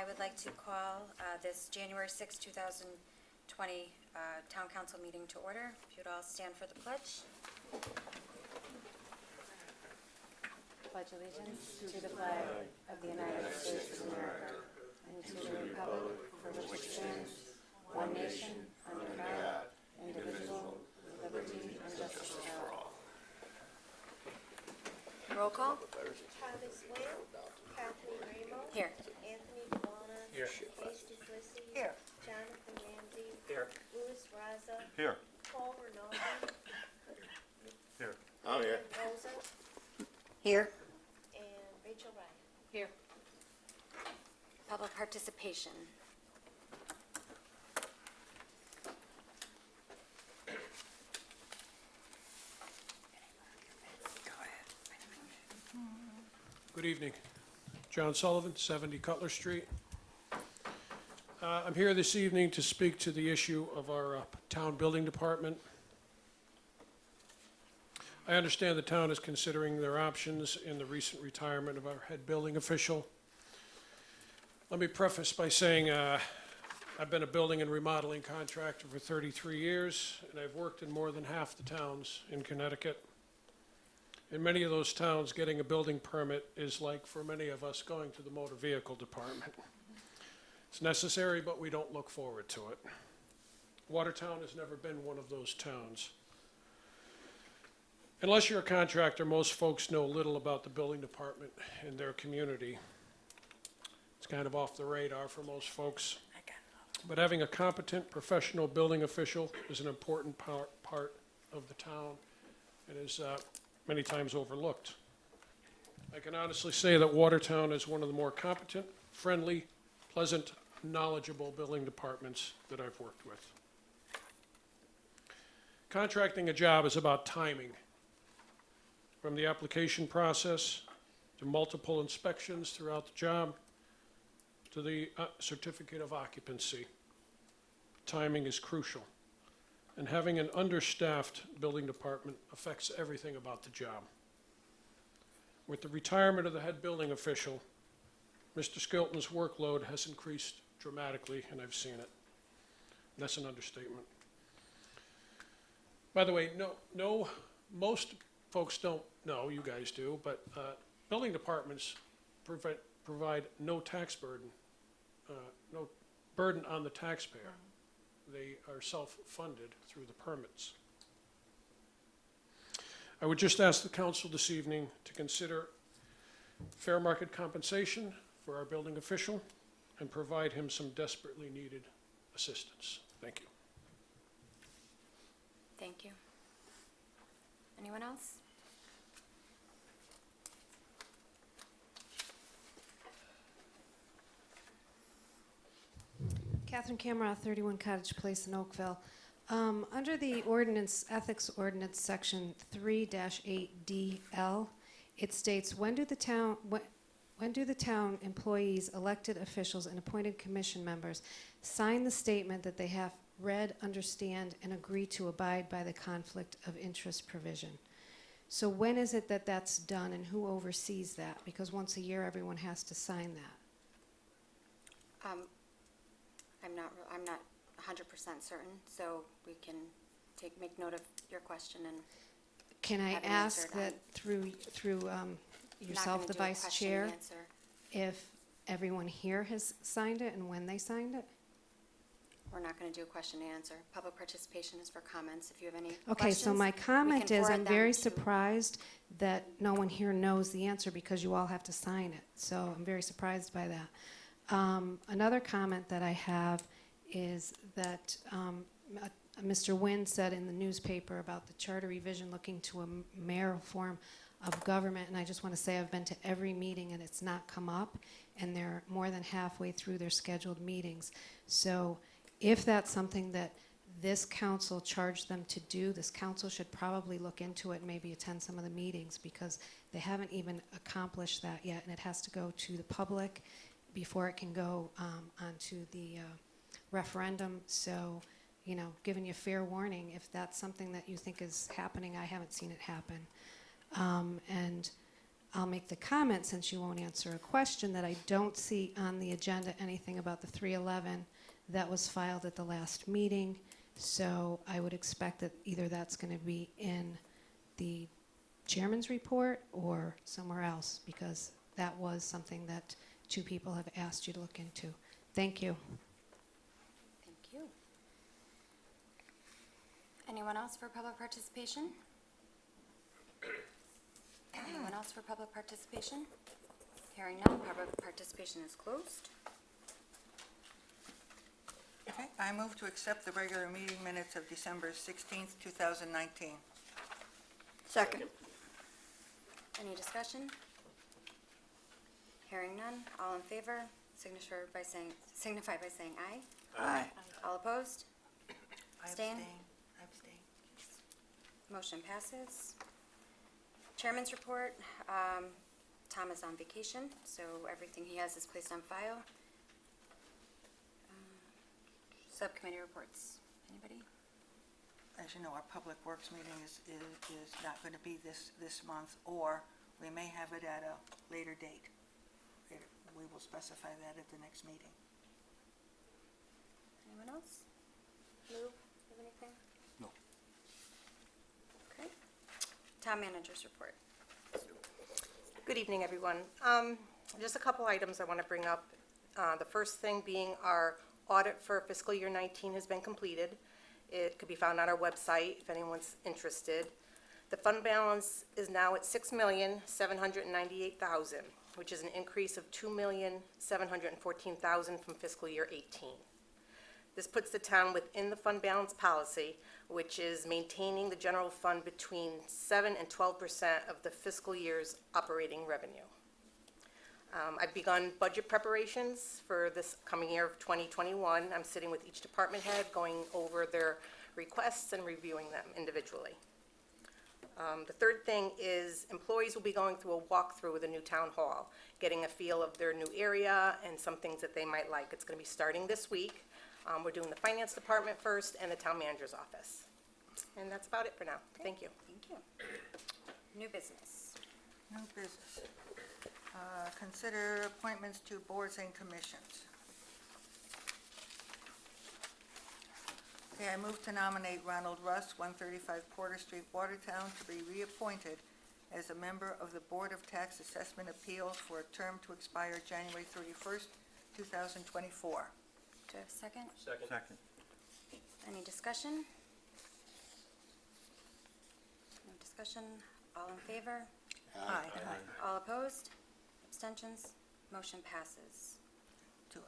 I would like to call this January 6, 2020 Town Council meeting to order. If you'd all stand for the pledge. Pledge allegiance to the flag of the United States of America and to the republic for which it stands, one nation, under God, indivisible, with liberty and justice for all. Roll call. Travis Wynn, Kathleen Ramo. Here. Anthony Delana. Here. Casey Flissy. Here. Jonathan Ramsey. Here. Louis Raza. Here. Paul Rinaldi. Here. I'm here. And Rosa. Here. And Rachel Ryan. Here. Public participation. Good evening. John Sullivan, 70 Cutler Street. I'm here this evening to speak to the issue of our town building department. I understand the town is considering their options in the recent retirement of our head building official. Let me preface by saying I've been a building and remodeling contractor for 33 years, and I've worked in more than half the towns in Connecticut. In many of those towns, getting a building permit is like, for many of us, going to the motor vehicle department. It's necessary, but we don't look forward to it. Watertown has never been one of those towns. Unless you're a contractor, most folks know little about the building department in their community. It's kind of off the radar for most folks. But having a competent professional building official is an important part of the town and is many times overlooked. I can honestly say that Watertown is one of the more competent, friendly, pleasant, knowledgeable building departments that I've worked with. Contracting a job is about timing. From the application process to multiple inspections throughout the job to the certificate of occupancy. Timing is crucial. And having an understaffed building department affects everything about the job. With the retirement of the head building official, Mr. Skilton's workload has increased dramatically, and I've seen it. That's an understatement. By the way, most folks don't know, you guys do, but building departments provide no tax burden, no burden on the taxpayer. They are self-funded through the permits. I would just ask the council this evening to consider fair market compensation for our building official and provide him some desperately needed assistance. Thank you. Thank you. Anyone else? Catherine Kamara, 31 Cottage Place in Oakville. Under the ordinance, ethics ordinance section 3-8DL, it states, when do the town employees, elected officials, and appointed commission members sign the statement that they have read, understand, and agree to abide by the conflict of interest provision? So when is it that that's done, and who oversees that? Because once a year, everyone has to sign that. I'm not 100% certain, so we can make note of your question and Can I have it ask answered that through not yourself, gonna the do a vice question chair, and answer. if everyone here has signed it and when they signed it? We're not going to do a question and answer. Public participation is for comments. If you have any Okay, questions, so my comment is, forward I'm them very to- surprised that no one here knows the answer because you all have to sign it. So I'm very surprised by that. Another comment that I have is that Mr. Wynn said in the newspaper about the charter revision looking to a mayoral form of government, and I just want to say I've been to every meeting and it's not come up, and they're more than halfway through their scheduled meetings. So if that's something that this council charged them to do, this council should probably look into it and maybe attend some of the meetings, because they haven't even accomplished that yet, and it has to go to the public before it can go onto the referendum. So, you know, giving you fair warning, if that's something that you think is happening, I haven't seen it happen. And I'll make the comment, since you won't answer a question, that I don't see on the agenda anything about the 311 that was filed at the last meeting. So I would expect that either that's going to be in the chairman's report or somewhere else, because that was something that 2 people have asked you to look into. Thank you. Thank you. Anyone else for public participation? Anyone else for public participation? Hearing none, public participation is closed. Okay, I move to accept the regular meeting minutes of December 16th, 2019. Second. Any discussion? Hearing none, all in favor, signify by saying aye. Aye. All opposed? I Abstain? Abstain. Motion passes. Chairman's report, Tom is on vacation, so everything he has is placed on file. Subcommittee reports, anybody? As you know, our Public Works meeting is not going to be this month, or we may have it at a later date. We will specify that at the next meeting. Anyone else? Lou, have anything? No. Okay. Town managers report. Good evening, everyone. Just a couple items I want to bring up. The first thing being our audit for fiscal year 19 has been completed. It could be found on our website if anyone's interested. The fund balance is now at $6,798,000, which is an increase of $2,714,000 from fiscal year 18. This puts the town within the fund balance policy, which is maintaining the general fund between 7 and 12% of the fiscal year's operating revenue. I've begun budget preparations for this coming year of 2021. I'm sitting with each department head, going over their requests and reviewing them individually. The third thing is employees will be going through a walkthrough of the new town hall, getting a feel of their new area and some things that they might like. It's going to be starting this week. We're doing the finance department first and the town manager's office. And that's about it for now. Thank you. Thank you. New business. New business. Consider appointments to boards and commissions. Okay, I move to nominate Ronald Russ, 135 Porter Street, Watertown, to be reappointed as a member of the Board of Tax Assessment Appeals for a term to expire January 31st, 2024. Do I have a second? Second. Any discussion? No discussion. All in favor? Aye. All opposed? Abstentions? Motion passes.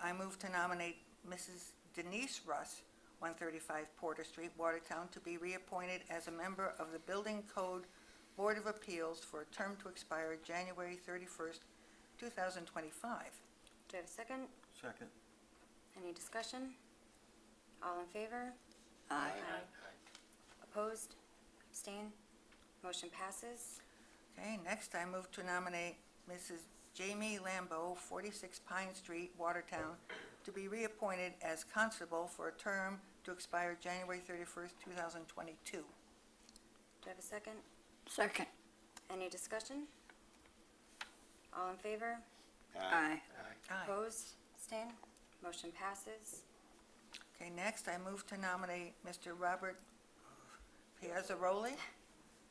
I move to nominate Mrs. Denise Russ, 135 Porter Street, Watertown, to be reappointed as a member of the Building Code Board of Appeals for a term to expire January 31st, 2025. Do I have a second? Second. Any discussion? All in favor? Aye. Opposed? Abstain? Motion passes. Okay, next I move to nominate Mrs. Jamie Lambeau, 46 Pine Street, Watertown, to be reappointed as constable for a term to expire January 31st, 2022. Do I have a second? Second. Any discussion? All in favor? Aye. Aye. Opposed? Abstain? Motion passes. Okay, next I move to nominate Mr. Robert Piazzaroli,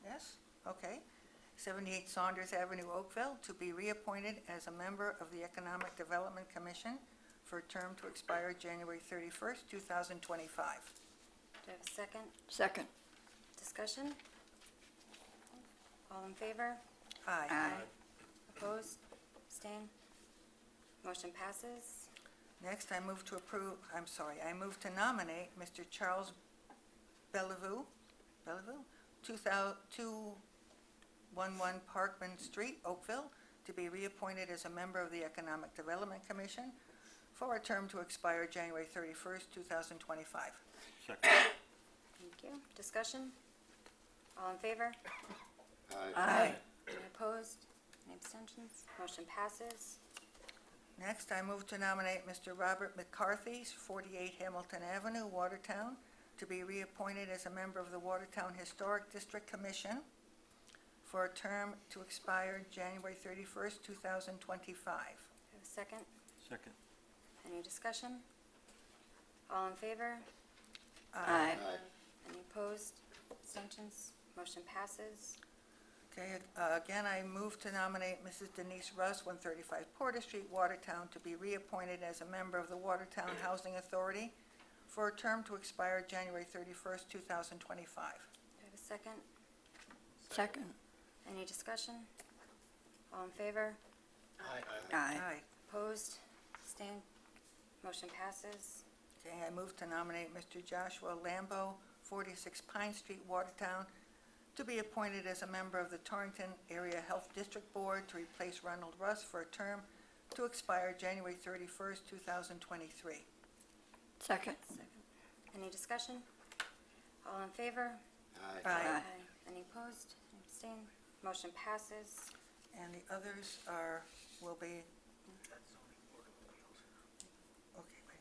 yes, okay, 78 Saunders Avenue, Oakville, to be reappointed as a member of the Economic Development Commission for a term to expire January 31st, 2025. Do I have a second? Second. Discussion? All in favor? Aye. Opposed? Abstain? Motion passes. Next, I move to I move to nominate Mr. Charles Bellevue, 211 Parkman Street, Oakville, to be reappointed as a member of the Economic Development Commission for a term to expire January 31st, 2025. Second. Thank you. Discussion? All in favor? Aye. Any opposed? Any abstentions? Motion passes. Next, I move to nominate Mr. Robert McCarthy, 48 Hamilton Avenue, Watertown, to be reappointed as a member of the Watertown Historic District Commission for a term to expire January 31st, 2025. Have a second? Second. Any discussion? All in favor? Aye. Any opposed? Abstentions? Motion passes. Okay, again, I move to nominate Mrs. Denise Russ, 135 Porter Street, Watertown, to be reappointed as a member of the Watertown Housing Authority for a term to expire January 31st, 2025. Do I have a second? Second. Any discussion? All in favor? Aye. Opposed? Abstained? Motion passes. Okay, I move to nominate Mr. Joshua Lambo, 46 Pine Street, Watertown, to be appointed as a member of the Torrington Area Health District Board to replace Ronald Russ for a term to expire January 31st, 2023. Second. Second. Any discussion? All in favor? Aye. Any opposed? Any abstained? Motion passes. And the others are, will be... Okay, wait.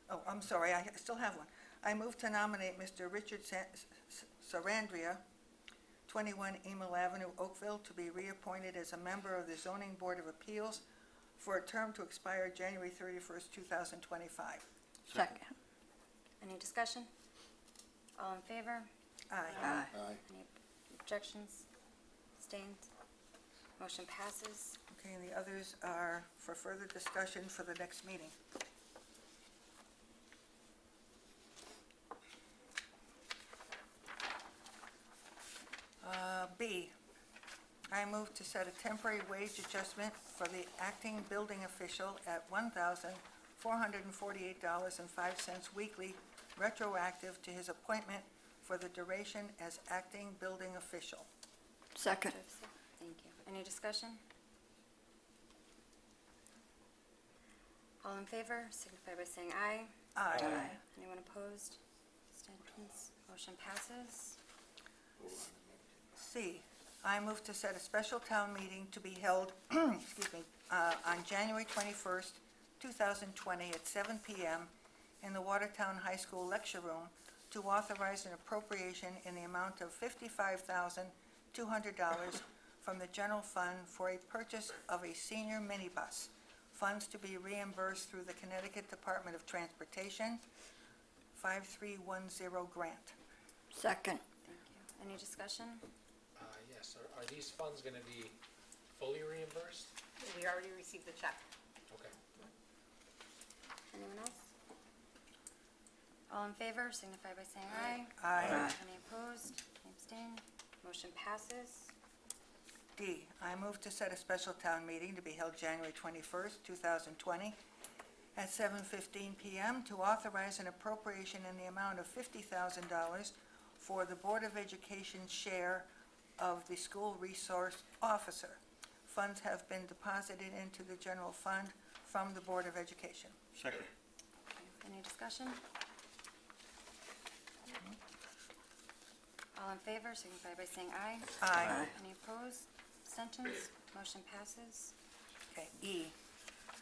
Oh, I'm sorry, I still have one. I move to nominate Mr. Richard Sarandria, 21 Emil Avenue, Oakville, to be reappointed as a member of the Zoning Board of Appeals for a term to expire January 31st, 2025. Second. Any discussion? All in favor? Aye. Aye. Any objections? Abstained? Motion passes. Okay, and the others are for further discussion for the next meeting. B, I move to set a temporary wage adjustment for the acting building official at $1,448.05 weekly, retroactive to his appointment for the duration as acting building official. Second. Do I have a second? Thank you. Any discussion? All in favor, signify by saying aye. Aye. Anyone opposed? Abstentions? Motion passes. C, I move to set a special town meeting to be held, on January 21st, 2020 at 7 p.m. in the Watertown High School Lecture Room to authorize an appropriation in the amount of $55,200 from the general fund for a purchase of a senior minibus. Funds to be reimbursed through the Connecticut Department of Transportation, 5310 grant. Second. Thank you. Any discussion? Yes, are these funds gonna be fully reimbursed? We already received the check. Okay. Anyone else? All in favor, signify by saying aye. Aye. Any opposed? Any abstained? Motion passes. D, I move to set a special town meeting to be held January 21st, 2020 at 7:15 p.m. to authorize an appropriation in the amount of $50,000 for the Board of Education's share of the school resource officer. Funds have been deposited into the general fund from the Board of Education. Second. Any discussion? All in favor, signify by saying aye. Aye. Any opposed? Abstentions? Motion passes. Okay, E,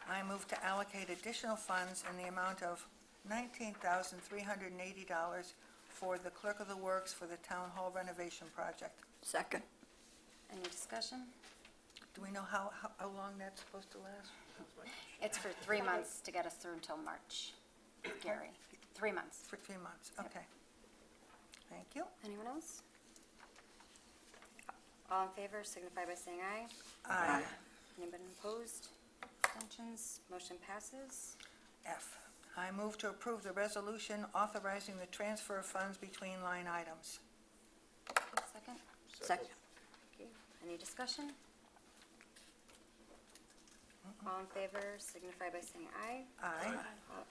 I move to allocate additional funds in the amount of $19,380 for the Clerk of the Works for the Town Hall renovation project. Second. Any discussion? Do we know how long that's supposed to last? It's for 3 months to get us through until March. Gary, 3 months. For 3 months, okay. Thank you. Anyone else? All in favor, signify by saying aye. Aye. Anybody opposed? Abstentions? Motion passes. F, I move to approve the resolution authorizing the transfer of funds between line items. Second? Second. Okay. Any discussion? All in favor, signify by saying aye. Aye.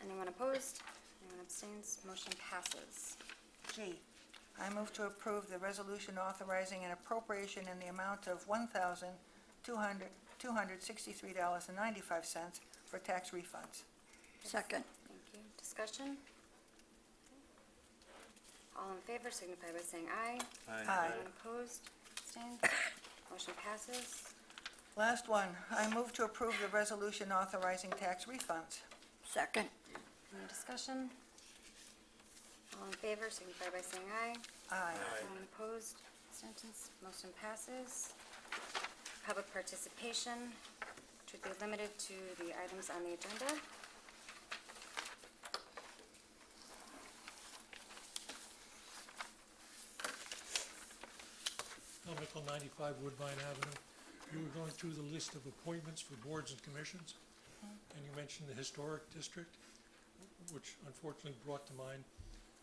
Anyone opposed? Anyone abstains? Motion passes. G, I move to approve the resolution authorizing an appropriation in the amount of $1,263.95 for tax refunds. Second. Thank you. Discussion? All in favor, signify by saying aye. Aye. Anyone opposed? Abstained? Motion passes. Last one, I move to approve the resolution authorizing tax refunds. Second. Any discussion? All in favor, signify by saying aye. Aye. Anyone opposed? abstentions, motion passes. Public participation should be limited to the items on the agenda. Tom Mickle, 95 Woodbine Avenue. You were going through the list of appointments for boards and commissions, and you mentioned the Historic District, which unfortunately brought to mind,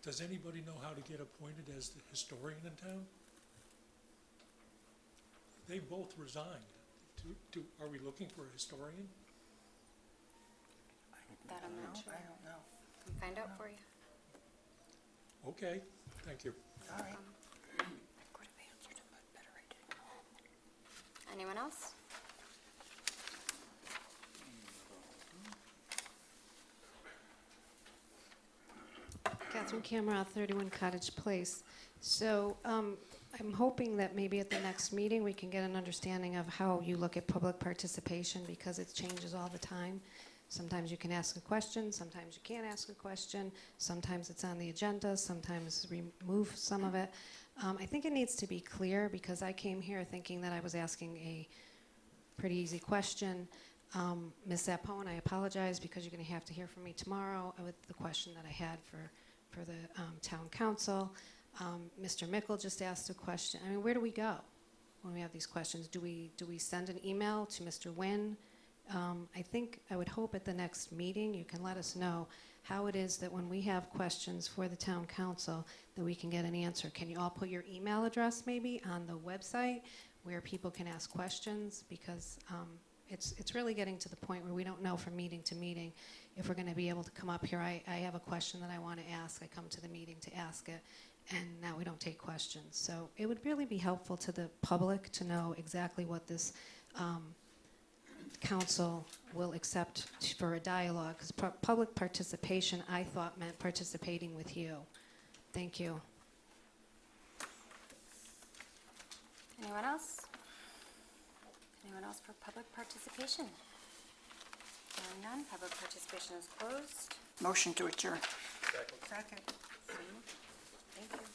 does anybody know how to get appointed as the historian in town? They both resigned. Are we looking for a historian? That I'm No, not sure. I don't know. Can find out for you. Okay, thank you. All right. Anyone else? Catherine Camera, 31 Cottage Place. So I'm hoping that maybe at the next meeting, we can get an understanding of how you look at public participation, because it changes all the time. Sometimes you can ask a question, sometimes you can't ask a question, sometimes it's on the agenda, sometimes remove some of it. I think it needs to be clear, because I came here thinking that I was asking a pretty easy question. Ms. Zappone, I apologize, because you're going to have to hear from me tomorrow with the question that I had for the town council. Mr. Mickle just asked a question. I mean, where do we go when we have these questions? Do we send an email to Mr. Nguyen? I would hope at the next meeting you can let us know how it is that when we have questions for the town council that we can get an answer. Can you all put your email address maybe on the website where people can ask questions? Because it's really getting to the point where we don't know from meeting to meeting if we're going to be able to come up here. I have a question that I want to ask. I come to the meeting to ask it, and now we don't take questions. So it would really be helpful to the public to know exactly what this council will accept for a dialogue, because public participation, I thought, meant participating with you. Thank you. Anyone else? Anyone else for public participation? Hearing none, public participation is closed. Motion to adjourn. Second. Thank you.